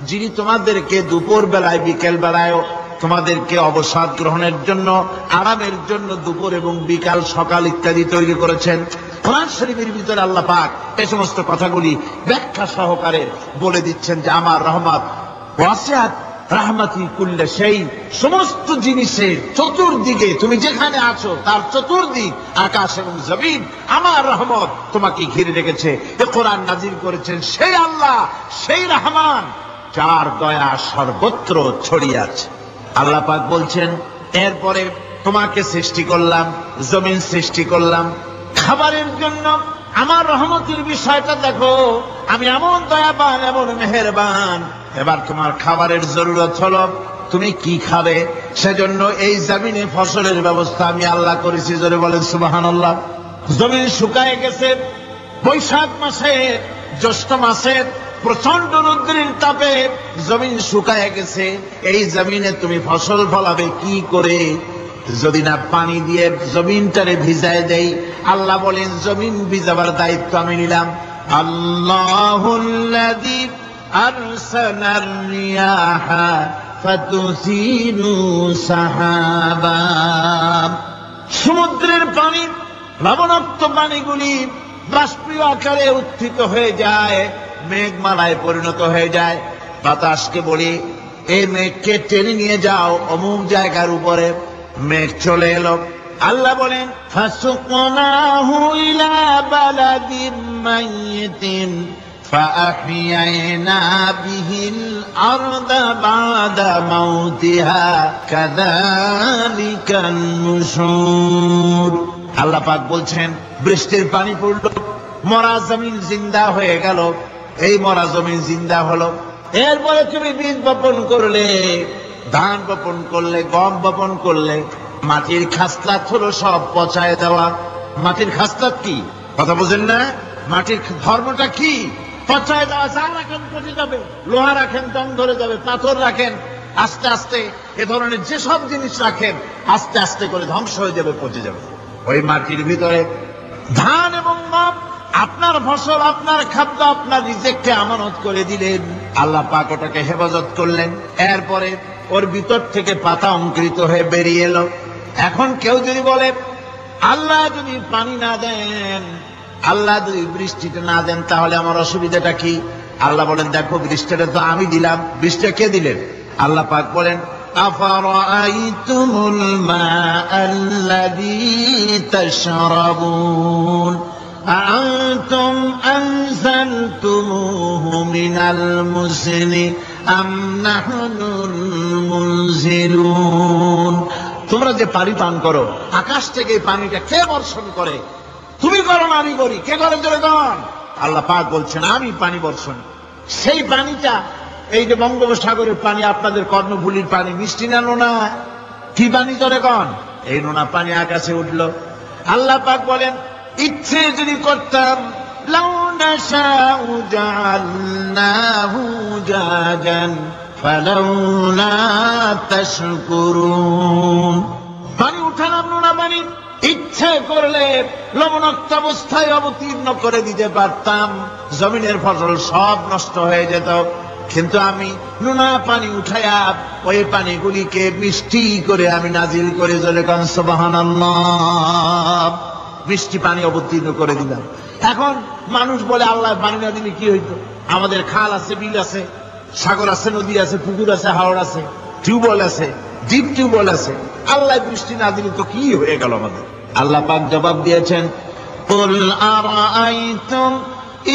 যিনি তোমাদেরকে দুপুর বেলায় বিকেল বেলায় তোমাদেরকে অবসাদ গ্রহণের জন্য, আরামের জন্য দুপুর এবং বিকাল সকাল ইত্যাদি তৈরি করেছেন। কোরআন শরীফের ভিতরে আল্লাহ পাক এই সমস্ত কথাগুলি ব্যাখ্যা সহকারে বলে দিচ্ছেন যে আমার রহমত ওয়াসিআত রাহমাতি কুল্লে সেই সমস্ত জিনিসের চতুর্দিকে, তুমি যেখানে আছো তার চতুর্দিক আকাশ এবং জমিন আমার রহমত তোমাকে ঘিরে রেখেছে। এ কোরআন নাজিল করেছেন সেই আল্লাহ, সেই রহমান যার দয়া সর্বত্র ছড়িয়ে আছে। আল্লাহ পাক বলছেন এরপরে তোমাকে সৃষ্টি করলাম, জমিন সৃষ্টি করলাম খাবারের জন্য। আমার রহমতের বিষয়টা দেখো, আমি এমন দয়াবান, এমন মেহেরবান। এবার তোমার খাবারের জরুরত হলো তুমি কি খাবে, সেজন্য এই জমিনে ফসলের ব্যবস্থা আমি আল্লাহ করেছি। জোরে বলেন সুবহানাল্লাহ। জমিন শুকায় গেছে, বৈশাখ মাসে জ্যৈষ্ঠ মাসে প্রচন্ড রৌদ্রের তাপে জমিন শুকায় গেছে। এই জমিনে তুমি ফসল ফলাবে কি করে যদি না পানি দিয়ে জমিনটারে ভিজায় দেই? আল্লাহ বলেন জমিন ভিজাবার দায়িত্ব আমি নিলাম। আল্লাহুল্লাযী আরসালার রিয়াহা ফাতুসিরু সাহাবা। সমুদ্রের পানি, লবণাক্ত পানিগুলি বাষ্পীয় আকারে উত্থিত হয়ে যায়, মেঘমালায় পরিণত হয়ে যায়। বাতাসকে বলি এই মেঘকে টেনে নিয়ে যাও অমুক জায়গার উপরে। মেঘ চলে এলো। আল্লাহ বলেন ফাসুকনাহু ইলা বালাদিন মাইয়িতিন ফাআহইয়ানা বিহিল আরদা বাদা মাউতিহা কাযালিকান নুশুর। আল্লাহ পাক বলছেন বৃষ্টির পানি পড়লো, মরা জমিন জিন্দা হয়ে গেল। এই মরা জমিন জিন্দা হলো। এরপরে তুমি বীজ বপন করলে, ধান বপন করলে, গম বপন করলে, মাটির খাসলাত হলো সব পচায় দেওয়া। মাটির খাসলাত কি কথা বোঝেন না? মাটির ধর্মটা কি? পচায় দেওয়া। যা রাখেন পচে যাবে, লোহা রাখেন দম ধরে যাবে, পাথর রাখেন আস্তে আস্তে, এ ধরনের যেসব জিনিস রাখেন আস্তে আস্তে করে ধ্বংস হয়ে যাবে, পচে যাবে। ওই মাটির ভিতরে ধান এবং গম আপনার ফসল, আপনার খাদ্য, আপনার রিজিককে আমানত করে দিলেন। আল্লাহ পাক ওটাকে হেফাজত করলেন। এরপরে ওর ভিতর থেকে পাতা অঙ্কুরিত হয়ে বেরিয়ে এলো। এখন কেউ যদি বলে আল্লাহ যদি পানি না দেন, আল্লাহ যদি বৃষ্টিটা না দেন, তাহলে আমার অসুবিধাটা কি? আল্লাহ বলেন দেখো বৃষ্টিটা তো আমি দিলাম। বৃষ্টিটা কে দিলেন? আল্লাহ পাক বলেন আফারাআইতুমুল মাআল্লাযী তাশরাবুন আ'আনতুম আনজালতুমুহু মিনাল মুজনি আম নাহনুল মুনজিলুন। তোমরা যে পানি পান করো, আকাশ থেকে পানিটা কে বর্ষণ করে? তুমি করো না আমি করি? কে করে জোরে কন? আল্লাহ পাক বলছেন আমি পানি বর্ষণ। সেই পানিটা এই যে বঙ্গোপসাগরের পানি, আপনাদের কর্ণফুলীর পানি মিষ্টি না নোনা? কি পানি জোরে কন? এই নোনা পানি আকাশে উঠলো। আল্লাহ পাক বলেন ইচ্ছে যদি করতাম লাউ নাশাউ জাআলনাহু জাজান ফালাউলা তাশকুরুন। পানি উঠালাম নোনা পানি, ইচ্ছে করলে লবণাক্ত অবস্থায় অবতীর্ণ করে দিতে পারতাম, জমিনের ফসল সব নষ্ট হয়ে যেত। কিন্তু আমি নোনা পানি উঠাইয়া ওই পানিগুলিকে মিষ্টি করে আমি নাজিল করে জলে কান সুবহানাল্লাহ, মিষ্টি পানি অবতীর্ণ করে দিলাম। এখন মানুষ বলে আল্লাহ পানি না দিলে কি হইতো? আমাদের খাল আছে, বিল আছে, সাগর আছে, নদী আছে, পুকুর আছে, হাওড় আছে, টিউবওয়েল আছে, ডিপ টিউবওয়েল আছে। আল্লাহ বৃষ্টি না দিলে তো কি হয়ে গেল আমাদের? আল্লাহ পাক জবাব দিয়েছেন কুল আরাআইতুম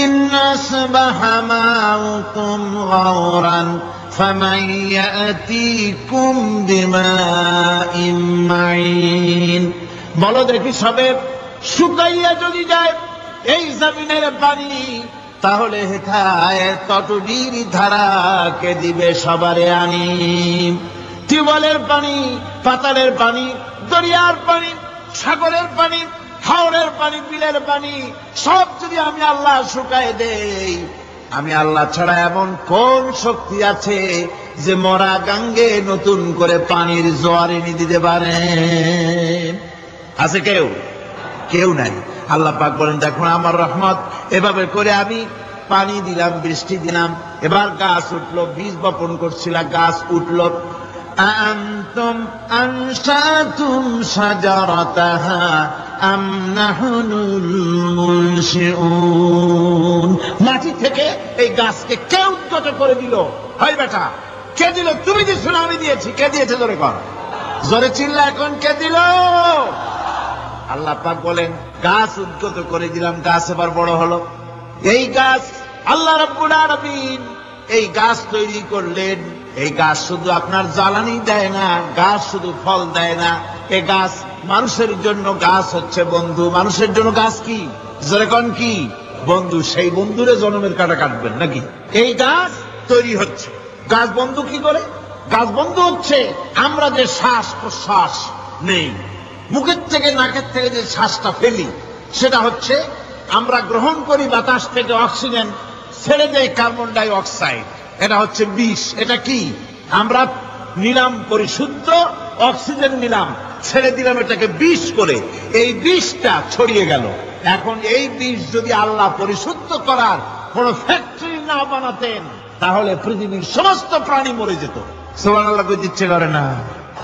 ইন আসবাহা মাউকুম গাওরান ফামান ইয়াতিকুম বিমাইন মাইন। বলো দেখি সবে শুকাইয়া যদি যায় এই জমিনের পানি, তাহলে হেথায় তটবীর ধারাকে দিবে সবারে আনি। টিউবওয়েলের পানি, পাতালের পানি, দরিয়ার পানি, সাগরের পানি, হাওরের পানি, বিলের পানি সব যদি আমি আল্লাহ শুকায় দেই, আমি আল্লাহ ছাড়া এমন কোন শক্তি আছে যে মরা গাঙ্গে নতুন করে পানির জোয়ার এনে দিতে পারে? আছে কেউ? কেউ নাই। আল্লাহ পাক বলেন দেখুন আমার রহমত এভাবে করে আমি পানি দিলাম, বৃষ্টি দিলাম, এবার গাছ উঠলো, বীজ বপন করছিলাম, গাছ উঠলো। আনতুম আনশাতুম শাজারাতাহা আম নাহনুল মুনশিউন, মাটি থেকে এই গাছকে কে উদ্গত করে দিল? হয় বেটা, কে দিল? তুমি দিছো না আমি দিয়েছি? কে দিয়েছে? জোরে কর, জোরে চিল্লা এখন, কে দিল? আল্লাহ পাক বলেন গাছ উদ্গত করে দিলাম, গাছ এবার বড় হলো। এই গাছ আল্লাহ রাব্বুল আলামিন এই গাছ তৈরি করলেন। এই গাছ শুধু আপনার জ্বালানি দেয় না, গাছ শুধু ফল দেয় না, এই গাছ মানুষের জন্য, গাছ হচ্ছে বন্ধু। মানুষের জন্য গাছ কি? যেরকম কি বন্ধু, সেই বন্ধুরে জন্মের কাটা কাটবেন নাকি? এই গাছ তৈরি হচ্ছে। গাছ বন্ধু কি করে? গাছ বন্ধু হচ্ছে আমরা যে শ্বাস প্রশ্বাস নেই, মুখের থেকে নাকের থেকে যে শ্বাসটা ফেলি, সেটা হচ্ছে আমরা গ্রহণ করি বাতাস থেকে অক্সিজেন, ছেড়ে দেয় কার্বন ডাই অক্সাইড। এটা হচ্ছে বিষ। এটা কি? আমরা নিলাম পরিশুদ্ধ অক্সিজেন, নিলাম, ছেড়ে দিলাম এটাকে বিষ করে, এই বিষটা ছড়িয়ে গেল। এখন এই বিষ যদি আল্লাহ পরিশুদ্ধ করার কোন ফ্যাক্টরি না বানাতেন, তাহলে পৃথিবীর সমস্ত প্রাণী মরে যেত। সুবহানাল্লাহ কইতে ইচ্ছে করে না?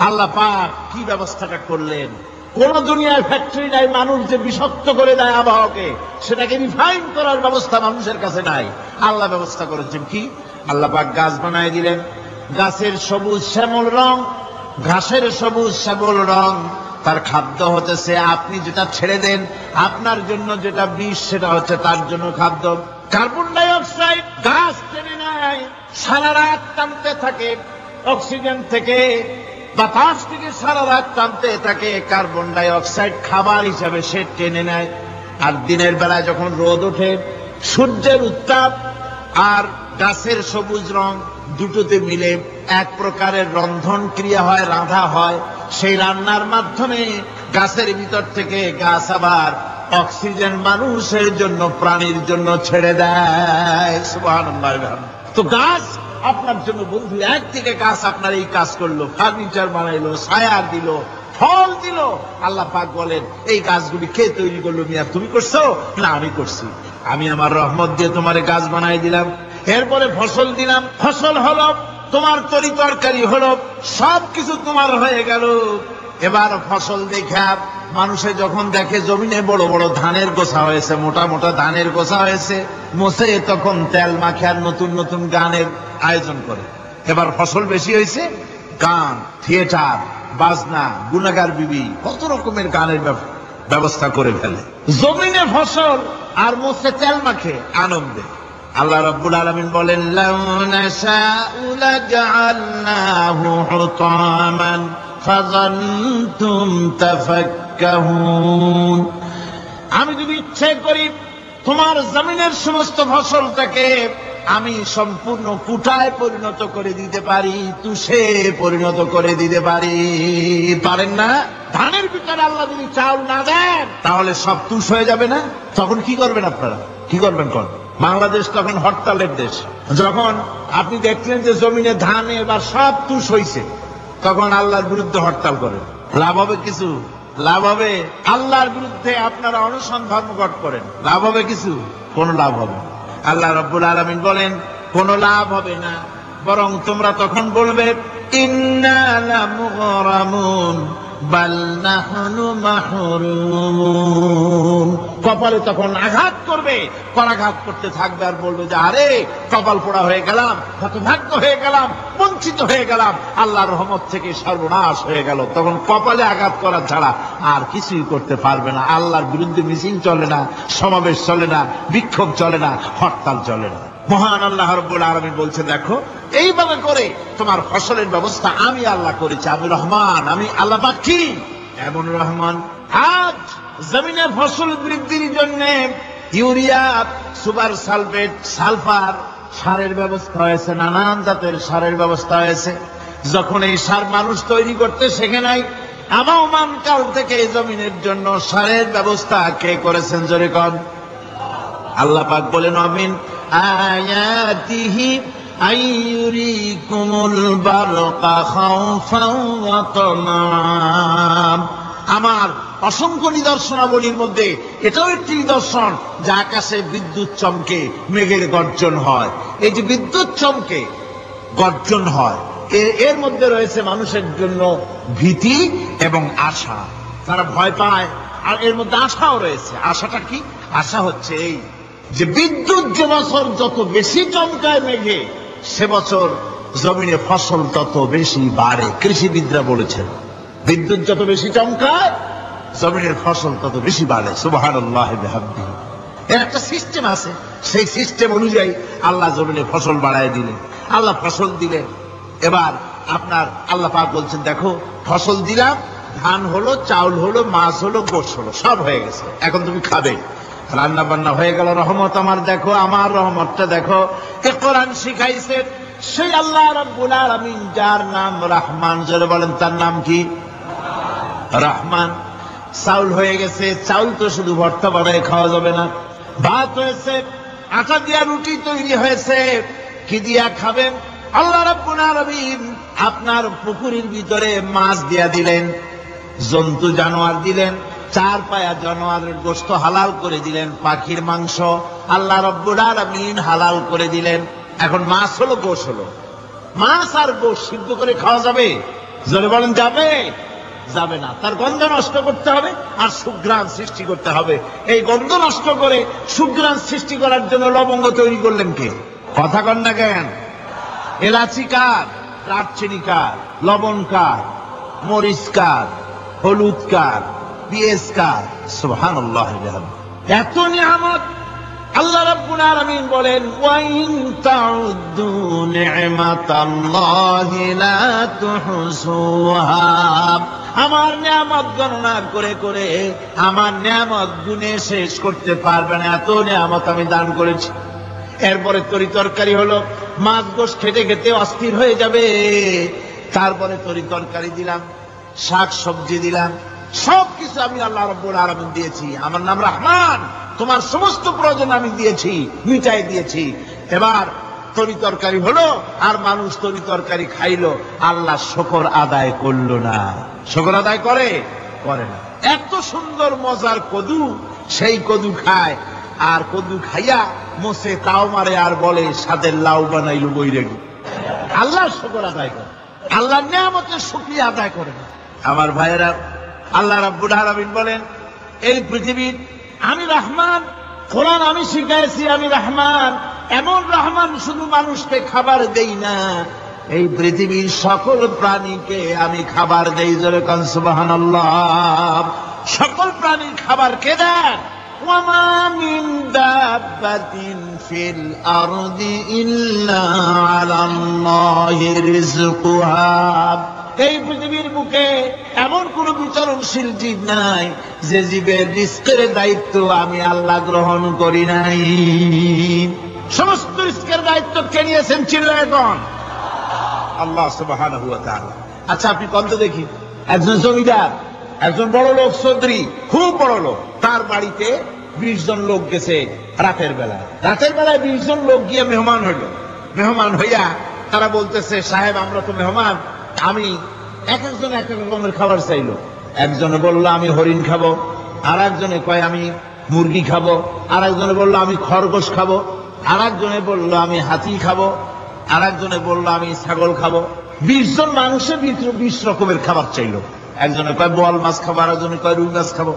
আল্লাহ পাক কি ব্যবস্থাটা করলেন! কোন দুনিয়ার ফ্যাক্টরি নাই মানুষ যে বিষাক্ত করে দেয় আবহাওয়াকে, সেটাকে রিফাইন করার ব্যবস্থা মানুষের কাছে নাই। আল্লাহ ব্যবস্থা করেছেন কি? আল্লাহ পাক গাছ বানায় দিলেন। গাছের সবুজ শ্যামল রং, ঘাসের সবুজ শ্যামল রং, তার খাদ্য হতেছে আপনি যেটা ছেড়ে দেন, আপনার জন্য যেটা বিষ, সেটা হচ্ছে তার জন্য খাদ্য। কার্বন ডাই অক্সাইড গাছ টেনে নেয়, সারা রাত টানতে থাকে, অক্সিজেন থেকে বাতাস থেকে সারা রাত টানতে থাকে, কার্বন ডাই অক্সাইড খাবার হিসাবে সে টেনে নেয়। আর দিনের বেলায় যখন রোদ ওঠে, সূর্যের উত্তাপ আর গাছের সবুজ রং দুটোতে মিলে এক প্রকারের রন্ধন ক্রিয়া হয়, রাধা হয়। সেই রান্নার মাধ্যমে গাছের ভিতর থেকে গাছ আবার অক্সিজেন মানুষের জন্য, প্রাণীর জন্য ছেড়ে দেয়। সুবহানাল্লাহ। তো গাছ আপনার জন্য বন্ধু। একদিকে গাছ আপনার এই কাজ করলো, ফার্নিচার বানাইলো, ছায়া দিল, ফল দিল। আল্লাহ পাক বলেন এই গাছগুলি কে তৈরি করলো? মিয়া তুমি করছো? না, আমি করছি। আমি আমার রহমত দিয়ে তোমার গাছ বানাই দিলাম, এরপরে ফসল দিলাম, ফসল হলো, তোমার তরি তরকারি হলো, সবকিছু তোমার হয়ে গেল। এবার ফসল দেখা মানুষে যখন দেখে জমিনে বড় বড় ধানের গোছা হয়েছে, মোটা মোটা ধানের গোছা হয়েছে, মোছে তখন তেল মাখে আর নতুন নতুন গানের আয়োজন করে। এবার ফসল বেশি হয়েছে, গান, থিয়েটার, বাজনা, গুনাগার বিবি, কত রকমের গানের ব্যবস্থা করে ফেলে। জমিনে ফসল আর মোছে তেল মাখে আনন্দে। আল্লাহ রাব্বুল আলামিন বলেন লাউ নাশাউ লাজআলনাহু হুতামান ফাযান্তুম তাফাক্কাহুন। আমি যদি ইচ্ছে করি তোমার জমিনের সমস্ত ফসলটাকে আমি সম্পূর্ণ কুটায় পরিণত করে দিতে পারি, তুষে পরিণত করে দিতে পারি। পারেন না? ধানের ভিতরে আল্লাহ যদি চাউল না দেন, তাহলে সব তুষ হয়ে যাবে না? তখন কি করবেন আপনারা? কি করবেন? বাংলাদেশ তখন হরতালের দেশ। যখন আপনি দেখলেন যে জমিনে ধান এবার সব তুষ হয়েছে, তখন আল্লাহর বিরুদ্ধে হরতাল করেন। লাভ হবে কিছু? লাভ হবে? আল্লাহর বিরুদ্ধে আপনারা অনশন ধর্মঘট করেন, লাভ হবে কিছু? কোন লাভ হবে? আল্লাহ রাব্বুল আলামিন বলেন কোন লাভ হবে না, বরং তোমরা তখন বলবে ইন্না লামুগরামুন বাল নাহনু মাহরুমুন। কপালে তখন আঘাত করবে, করাঘাত করতে থাকবে আর বলবে যে আরে কপাল পোড়া হয়ে গেলাম, হতভাগ্য হয়ে গেলাম, বঞ্চিত হয়ে গেলাম, আল্লাহর রহমত থেকে সর্বনাশ হয়ে গেল। তখন কপালে আঘাত করা ছাড়া আর কিছুই করতে পারবে না। আল্লাহর বিরুদ্ধে মিছিল চলে না, সমাবেশ চলে না, বিক্ষোভ চলে না, হরতাল চলে না। মহান আল্লাহ রাব্বুল আলামিন বলছে দেখো এইভাবে করে তোমার ফসলের ব্যবস্থা আমি আল্লাহ করেছি। আমি রহমান, আমি আল্লাহ পাক কি এমন রহমান। আজ জমিনে ফসল বৃদ্ধির জন্য ইউরিয়া, সুপার সালফেট, সালফার সারের ব্যবস্থা হয়েছে, নানান জাতের সারের ব্যবস্থা হয়েছে। যখন এই সার মানুষ তৈরি করতে শেখে নাই, আবহমান কাল থেকে এই জমিনের জন্য সারের ব্যবস্থা কে করেছেন? জোরে কন। আল্লাহ পাক বলেন আমিন আয়াতিহি আইয়ুরিকুমুল বারকা খাউফান ওয়া তামাম। আমার অসংখ্য নিদর্শনাবলীর মধ্যে এটাও একটি নিদর্শন যে আকাশে বিদ্যুৎ চমকে মেঘের গর্জন হয়। এই যে বিদ্যুৎ চমকে গর্জন হয়, এর মধ্যে রয়েছে মানুষের জন্য ভীতি এবং আশা। তারা ভয় পায়, আর এর মধ্যে আশাও রয়েছে। আশাটা কি? আশা হচ্ছে এই যে বিদ্যুৎ যে বছর যত বেশি চমকায় মেঘে, সে বছর জমিনে ফসল তত বেশি বাড়ে। কৃষিবিদরা বলেছেন বিদ্যুৎ যত বেশি চমকায় জমিনের ফসল তত বেশি বাড়ে। সুবহানাল্লাহ বিহামদিহি। এর একটা সিস্টেম আছে, সেই সিস্টেম অনুযায়ী আল্লাহ জমিনে ফসল বাড়ায় দিলেন। আল্লাহ ফসল দিলেন। এবার আপনার আল্লাহ পাক বলছেন, দেখো ফসল দিলাম, ধান হলো, চাউল হলো, মাছ হলো, গোশ হলো, সব হয়ে গেছে, এখন তুমি খাবে। রান্না বান্না হয়ে গেল, রহমত আমার দেখো, আমার রহমতটা দেখো। এ কোরআন শিখাইছে সেই আল্লাহ রাব্বুল আলামিন, যার নাম রহমান। জোরে বলেন, তার নাম কি? রহমান। চাউল হয়ে গেছে, চাউল তো শুধু ভর্তা বানায় খাওয়া যাবে না। ভাত হয়েছে, আটা দিয়া রুটি তৈরি হয়েছে, কি দিয়া খাবেন? আল্লাহ রাব্বুল আলামিন আপনার পুকুরের ভিতরে মাছ দিয়া দিলেন, জন্তু জানোয়ার দিলেন, চার পায়া জানোয়ারের গোশত হালাল করে দিলেন, পাখির মাংস আল্লাহ রাব্বুল আলামিন হালাল করে দিলেন। এখন মাছ হলো, গোশ হলো। মাছ আর গোশ সিদ্ধ করে খাওয়া যাবে? জোরে বলেন, যাবে? যাবে না। তার গন্ধ নষ্ট করতে হবে আর সুঘ্রাণ সৃষ্টি করতে হবে। এই গন্ধ নষ্ট করে সুঘ্রাণ সৃষ্টি করার জন্য লবঙ্গ তৈরি করলেন কে? কথা কন না কেন? এলাচি কার? দারচিনি কার? লবণ কার? মরিচ কার? হলুদ কার? পেঁয়াজ কার? সুবহানাল্লাহ। এত নিয়ামত আল্লাহ রাব্বুল আলামিন বলেন, ওয়া ইন তাউদ্দু নি'মাতাল্লাহি লা তুহসুহা। আমার নিয়ামত গণনা করে করে আমার নিয়ামত গুণে শেষ করতে পারবে না, এত নিয়ামত আমি দান করেছি। এরপরে তরি তরকারি হলো, মাছ গোশ খেতে খেতে অস্থির হয়ে যাবে। তারপরে তরি তরকারি দিলাম, শাক সবজি দিলাম, সবকিছু আমি আল্লাহ রাব্বুল আলামিন দিয়েছি। আমার নাম রহমান, তোমার সমস্ত প্রয়োজন আমি দিয়েছি, মিটাই দিয়েছি। এবার তরি তরকারি হলো, আর মানুষ তরি তরকারি খাইলো, আল্লাহ শুকর আদায় করলো না। শুকর আদায় করে? করে না। এত সুন্দর মজার কদু, সেই কদু খায়, আর কদু খাইয়া মোসে তাও মারে, আর বলে স্বাদের লাউ বানাইলো বৈরাগী। আল্লাহ শুকর আদায় করে, আল্লাহ নিয়ামতের শুকরিয়া আদায় করে না। আমার ভাইয়েরা, আল্লাহ রাব্বুল আলামিন বলেন, এই পৃথিবীর আমি রহমান, কোরআন আমি শিখাইছি আমি রহমান। এমন রহমান, শুধু মানুষকে খাবার দেই না, এই পৃথিবীর সকল প্রাণীকে আমি খাবার দেই। জোরে কোন সুবহানাল্লাহ। সকল প্রাণীর খাবার কে দেন? ওয়া মা মিন দাব্বাতিন ফিল আরদি ইল্লা আলাল্লাহি রিজকুহা। এই পৃথিবীর বুকে এমন কোন বিচরণশীল জীব নাই যে জীবের রিস্কের দায়িত্ব আমি আল্লাহ গ্রহণ করি নাই। সমস্ত রিস্কের দায়িত্ব কে নিয়েছেন? চিল্লায়গণ আল্লাহ সুবহানাহু ওয়া তাআলা। আচ্ছা, আপনি কত দেখি, একজন জমিদার, একজন বড় লোক, চৌধুরী, খুব বড় লোক, তার বাড়িতে 20 জন লোক গেছে রাতের বেলায়। রাতের বেলায় 20 জন লোক গিয়ে মেহমান হইল। মেহমান হইয়া তারা বলতেছে, সাহেব আমরা তো মেহমান, আমি এক একজন এক এক রকমের খাবার চাইলো। একজনে বললো আমি হরিণ খাবো, আর একজনে কয় আমি মুরগি খাবো, আর একজনে বললো আমি খরগোশ খাবো, আর একজনে বললো আমি হাতি খাবো, আর একজনে বললো আমি ছাগল খাবো। 20 জন মানুষের 20 রকমের খাবার চাইলো। একজনে কয় বোয়াল মাছ খাবো, আর একজনে কয় রুই মাছ খাবো।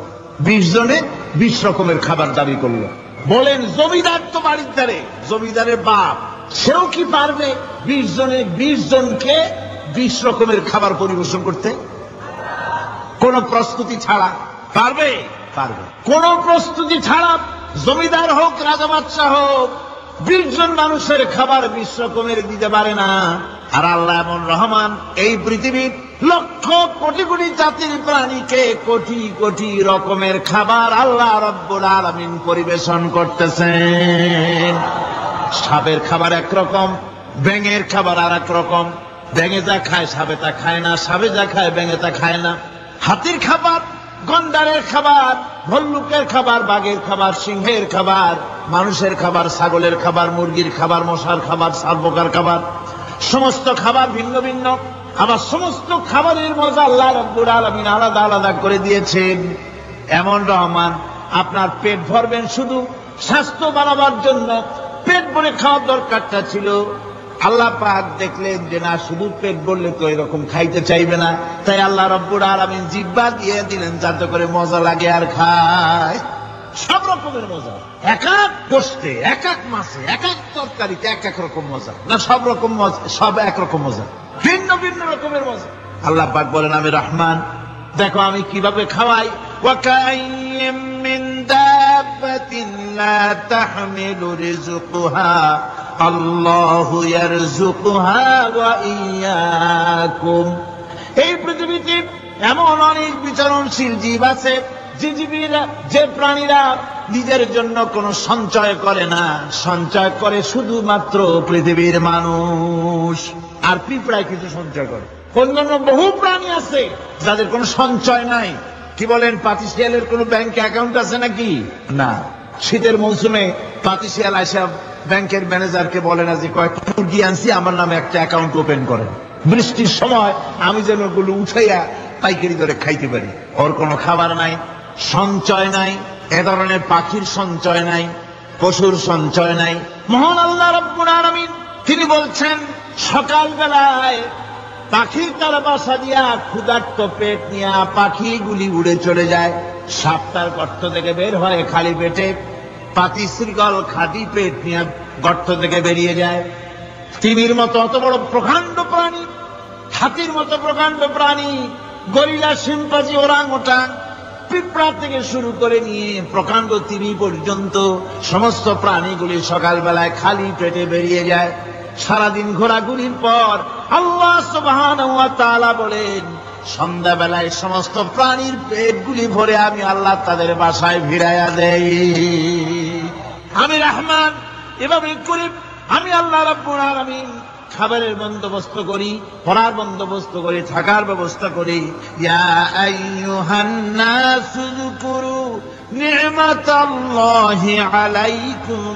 20 জনে 20 রকমের খাবার দাবি করলো। বলেন, জমিদার তো বাড়ির ধারে, জমিদারের বাপ, সেও কি পারবে 20 জনে 20 জনকে 20 রকমের খাবার পরিবেশন করতে? কোন প্রস্তুতি ছাড়া পারবে? পারবে। কোন প্রস্তুতি ছাড়া জমিদার হোক, রাজা বাদশাহ হোক, 20 জন মানুষের খাবার 20 রকমের দিতে পারে না। আর আল্লাহ এমন রহমান, এই পৃথিবীর লক্ষ কোটি কোটি জাতির প্রাণীকে কোটি কোটি রকমের খাবার আল্লাহ রাব্বুল আলামিন পরিবেশন করতেছেন। সাপের খাবার একরকম, ব্যাঙের খাবার আর এক রকম। ব্যাঙে যা খায় সাপে তা খায় না, সাপে যা খায় ব্যাঙে তা খায় না। হাতির খাবার, গন্ডারের খাবার, ভল্লুকের খাবার, বাঘের খাবার, সিংহের খাবার, মানুষের খাবার, ছাগলের খাবার, মুরগির খাবার, মশার খাবার, শালপোকার খাবার, সমস্ত খাবার ভিন্ন ভিন্ন। আবার সমস্ত খাবারের মজা আল্লাহ রাব্বুল আলামিন আলাদা আলাদা করে দিয়েছেন। এমন রহমান, আপনার পেট ভরবেন শুধু স্বাস্থ্য বাড়াবার জন্য, পেট ভরে খাওয়ার দরকারটা ছিল। আল্লাহ পাক দেখলেন যে না, শুধু পেট ভরলে তো এরকম খাইতে চাইবে না, তাই আল্লাহ রাব্বুল আলামিন জিহ্বা দিয়ে দিলেন যাতে করে মজা লাগে আর খায়। সব রকমের মজা, এক এক গোশতে, এক এক মাছে, এক এক তরকারিতে এক এক রকম মজা, না সব রকম মজা, সব একরকম মজা, ভিন্ন ভিন্ন রকমের মজা। আল্লাহ পাক বলেন আমি রহমান, দেখো আমি কিভাবে খাওয়াই। ওয়াকাইয়্যিম মিন দাব্বাতিন লা তাহমিলু রিজকুহা আল্লাহু ইয়ারযুকুহা ওয়া ইয়্যাকুম। এই পৃথিবীতে এমন অনেক বিচরণশীল জীব আছে যে প্রাণীরা নিজের জন্য কোনো সঞ্চয় করে না, সঞ্চয় করে শুধুমাত্র পৃথিবীর মানুষ। আর পিঁপড়ায় কিছু সঞ্চয় করে। অন্যান্য বহু প্রাণী আছে যাদের কোনো সঞ্চয় নাই। কি বলেন, পাতিশিয়ালের কোনো ব্যাংকে অ্যাকাউন্ট আছে নাকি? না। শীতের মৌসুমে পাতিশিয়াল আসা ব্যাংকের ম্যানেজারকে বলে না যে কয়েকটা মুরগি আনছি, আমার নামে একটা অ্যাকাউন্ট ওপেন করেন, বৃষ্টির সময় আমি যেন ওগুলো উঠাইয়া পাইকারি দরে খাইতে পারি। ওর কোনো খাবার নাই, সঞ্চয় নাই, এ ধরনের পাখির সঞ্চয় নাই, পশুর সঞ্চয় নাই। মহান আল্লাহ রাব্বুল আলামিন তিনি বলছেন, সকালবেলায় পাখির তারা বাসা দিয়া ক্ষুধার্ত পেট নিয়ে পাখিগুলি উড়ে চলে যায়। সাপটার গর্ত থেকে বের হয় খালি পেটে, পাতি শৃগাল খালি পেট নিয়ে গর্ত থেকে বেরিয়ে যায়। তিমির মতো অত বড় প্রকাণ্ড প্রাণী, হাতির মতো প্রকাণ্ড প্রাণী, গরিলা, শিম্পাঞ্জি, ওরাংওটাং, পিঁপড়া থেকে শুরু করে নিয়ে প্রকাণ্ড তিমি পর্যন্ত সমস্ত প্রাণীগুলি সকালবেলায় খালি পেটে বেরিয়ে যায়। সারাদিন ঘোরাঘুরির পর আল্লাহ সুবহানাহু ওয়া তাআলা বলেন, সন্ধ্যাবেলায় সমস্ত প্রাণীর পেটগুলি ভরে আমি আল্লাহ তাদের বাসায় ভিড়াইয়া দেই। আমি রহমান, এভাবে করি আমি আল্লাহ রাব্বুল আলামিন খাবারের বন্দোবস্ত করি, পড়ার বন্দোবস্ত করি, থাকার ব্যবস্থা করি। ইয়া আইয়ুহান নাসু যকুরু নি'মাতাল্লাহি আলাইকুম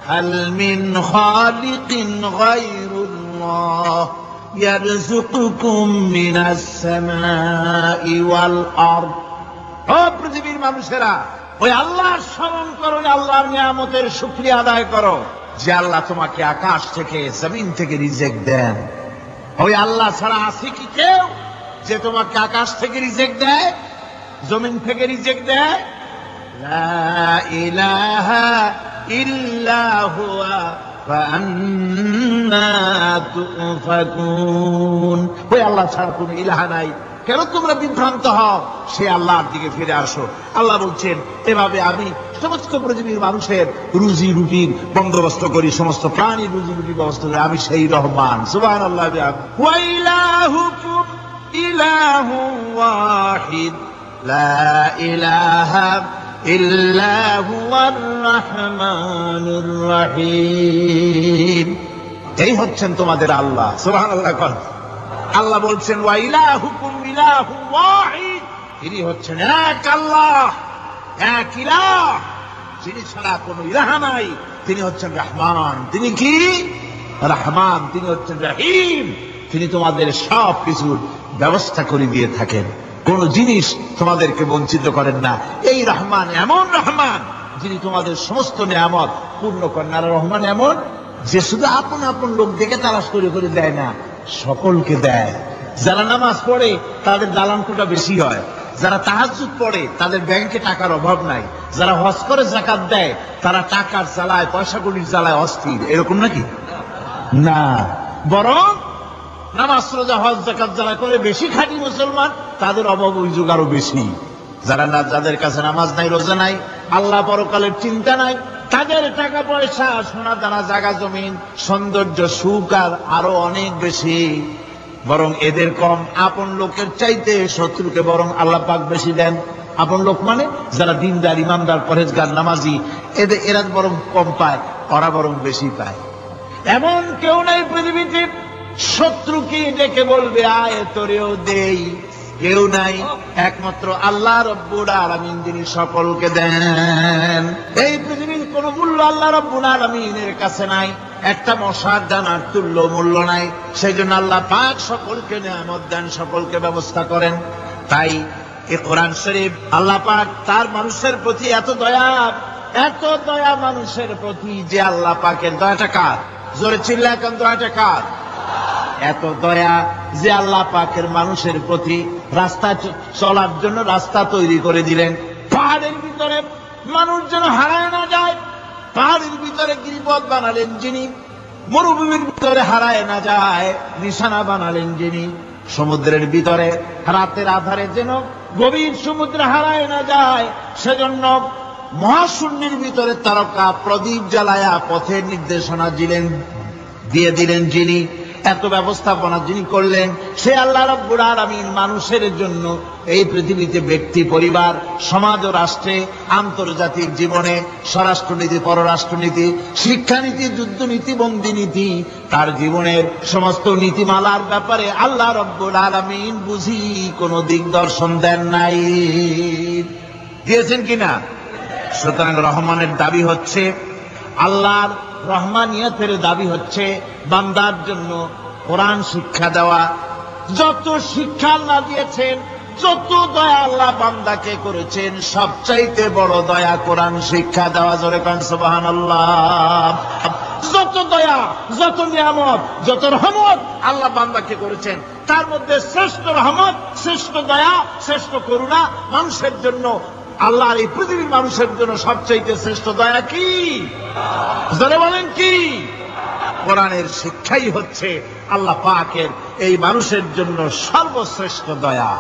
হাল মিন খালিকিন গায়রুল্লাহ ইয়ারযুকুকুম মিনাস সামাই ওয়াল আরদ। ও পৃথিবীর মানুষেরা, ওই আল্লাহর স্মরণ করো, আল্লাহর নিয়ামতের শুকরিয়া আদায় করো যে আল্লাহ তোমাকে আকাশ থেকে, জমিন থেকে রিজিক দেন। ওই আল্লাহ ছাড়া আছে কি কেউ যে তোমাকে আকাশ থেকে রিজিক দেয়, জমিন থেকে রিজিক দেয়? লা ইলাহা ইল্লা হুয়া ফাআন্না তুফাকুন। ওই আল্লাহ ছাড়া কোনো ইলাহা নাই, কেন তোমরা বিভ্রান্ত হও? সে আল্লাহর দিকে ফিরে আসো। আল্লাহ বলছেন, এভাবে আমি সমস্ত পৃথিবীর মানুষের রুজি রুটির বন্দোবস্ত করি, সমস্ত প্রাণীর রুজি রুটির ব্যবস্থা করি। আমি সেই রহমান। সুবহানাল্লাহ। ওয়া ইলাহুকুম ইলাহুন ওয়াহিদ লা ইলাহা ইল্লা হুয়ার রাহমানুর রহিম। এই হচ্ছেন তোমাদের আল্লাহ। সুবহানাল্লাহ। আল্লাহ বলছেন, ওয়া ইলাহুকুম ইলাহুন ওয়াহিদ, তিনি হচ্ছেন এক আল্লাহ, এক ইলাহ, যিনি ছাড়া কোনো ইলাহ নাই। তিনি হচ্ছেন রহমান। তিনি কি? রহমান। তিনি হচ্ছেন রহিম। তিনি তোমাদের সব কিছুর ব্যবস্থা করে দিয়ে থাকেন, কোন জিনিস তোমাদেরকে বঞ্চিত করেন না। এই রহমান এমন রহমান যিনি তোমাদের সমস্ত নিয়ামত পূর্ণ করেন। আর রহমান এমন যে শুধু আপন আপন লোক দেখে তালাশ করে করে দেয় না, সকলকে দেয়। যারা নামাজ পড়ে তাদের দালানকোটা বেশি হয়, যারা তাহাজ্জুদ পড়ে তাদের ব্যাংকে টাকার অভাব নাই, যারা হজ করে যাকাত দেয় তারা টাকার জ্বালায়, পয়সা কড়ির জ্বালায় অস্থির। এরকম নাকি? না, বরং নামাজ রোজা হজ যাকাত যারা করে বেশি খাঁটি মুসলমান, তাদের অভাব অভিযোগ আরো বেশি। যাদের কাছে নামাজ নাই, রোজা নাই, আল্লাহ পরকালের চিন্তা নাই, তাদের টাকা পয়সা, সোনা দানা, জায়গা জমিন, সৌন্দর্য, সুখ আর আরো অনেক বেশি। বরং এদের কম। আপন লোকের চাইতে শত্রুকে বরং আল্লাহ পাক বেশি দেন। আপন লোক মানে যারা দিনদার, ইমানদার, পরেজগার, নামাজি, এরা বরং কম পায়, ওরা বরং বেশি পায়। এমন কেউ নাই পৃথিবীতে শত্রুকে ডেকে বলবে আয় তোরেও দেই, কেউ নাই। একমাত্র আল্লাহ রব্বুল আলামিন যিনি সকলকে দেন। এই পৃথিবীর কোন মূল্য আল্লাহ রাব্বুল আলামিনের কাছে নাই, একটা মশার দানার তুল্য মূল্য নাই। সেই জন্য আল্লাহ পাক সকলকে নিয়ামত দেন, সকলকে ব্যবস্থা করেন। তাই এই কোরআন শরীফ আল্লাহ পাক তার মানুষের প্রতি এত দয়া মানুষের প্রতি, যে আল্লাহ পাকের দয়াটা কার? জোরে চিল্লা এখন, দয়াটা কার? এত দয়া যে আল্লাহ পাকের মানুষের প্রতি রাস্তা চলার জন্য রাস্তা তৈরি করে দিলেন। পাহাড়ের ভিতরে মানুষ যেন হারায় না যায়, পাহাড়ের ভিতরে গিরিপথ বানালেন যিনি, মরুভূমির ভিতরে হারায় না যায় নিশানা বানালেন যিনি, সমুদ্রের ভিতরে রাতের আধারে যেন গভীর সমুদ্রে হারায় না যায়, সেজন্য মহাশূন্যের ভিতরে তারকা প্রদীপ জ্বালায়া পথের নির্দেশনা দিয়ে দিলেন যিনি, এত ব্যবস্থাপনা যিনি করলেন, সে আল্লাহ রাব্বুল আলামিন মানুষের জন্য এই পৃথিবীতে ব্যক্তি, পরিবার, সমাজ ও রাষ্ট্রে, আন্তর্জাতিক জীবনে স্বরাষ্ট্রনীতি, পররাষ্ট্রনীতি, শিক্ষানীতি, যুদ্ধনীতি, বন্দিনীতি, তার জীবনের সমস্ত নীতিমালার ব্যাপারে আল্লাহ রাব্বুল আলামিন বুঝি কোন দিগদর্শন দেন নাই। দিয়েছেন কিনা? সুতরাং রহমানের দাবি হচ্ছে, আল্লাহর রহমানিয়তের দাবি হচ্ছে বান্দার জন্য কোরআন শিক্ষা দেওয়া। যত শিক্ষা আল্লাহ দিয়েছেন, যত দয়া আল্লাহ বান্দাকে করেছেন, সবচাইতে বড় দয়া কোরআন শিক্ষা দেওয়া। জোরে কান সুবহানাল্লাহ। যত দয়া, যত নিয়ামত, যত রহমত আল্লাহ বান্দাকে করেছেন, তার মধ্যে শ্রেষ্ঠ রহমত, শ্রেষ্ঠ দয়া, শ্রেষ্ঠ করুণা মানুষের জন্য, আল্লাহর এই পৃথিবীর মানুষের জন্য সবচাইতে শ্রেষ্ঠ দয়া কি? যারা বলেন কি? কোরআনের শিক্ষাই হচ্ছে আল্লাহ পাকের এই মানুষের জন্য সর্বশ্রেষ্ঠ দয়া।